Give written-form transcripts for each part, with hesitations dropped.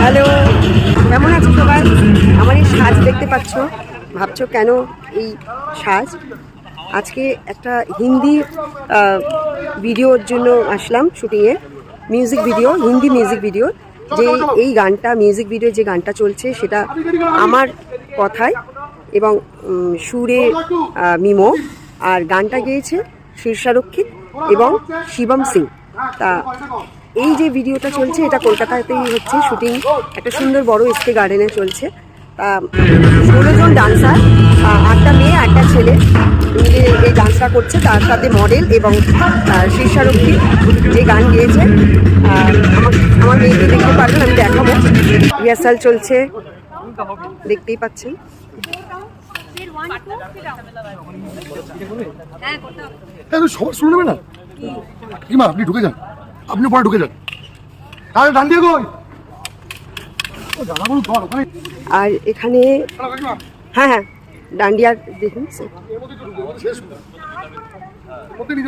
Hello, কেমন আছো সবাই? আমার এই সাজ দেখতে পাচ্ছ, ভাবছো কেন এই সাজ? আজকে একটা হিন্দি ভিডিওর জন্য আসলাম, শুটিংয়ে music video, Hindi music video. যে এই গানটা, মিউজিক ভিডিও যে গানটা চলছে সেটা আমার কথায় এবং সুরে মিমো, আর গানটা গেয়েছে শীর্ষারক্ষিত এবং শিবম সিং। তা এই যে ভিডিওটা চলছে এটা কলকাতাতেই হচ্ছে শুটিং, একটা সুন্দর বড় এসকে গার্ডেনে চলছে। তা 16 জন ডান্সার, 8টা মেয়ে 8টা ছেলে মিলে এই ডান্সটা করছে। তার সাথে মডেল এবং শীর্ষারক্ষী যে গান গেয়েছে, আমার মেয়েকে দেখতে পারবেন, আমি দেখাবো। রিহার্সাল চলছে, দেখতেই পাচ্ছেন। সবার শুনে নেবে না কি মা? আপনি ঢুকে যান, আপনি পরে ঢুকে যান। আর এখানে হ্যাঁ ডান্ডিয়ার দেখুন,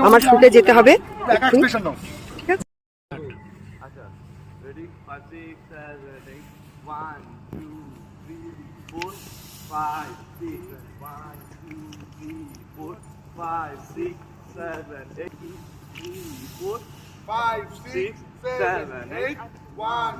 আমার শুটে যেতে হবে, ঠিক আছে? Five, six, seven, eight, one.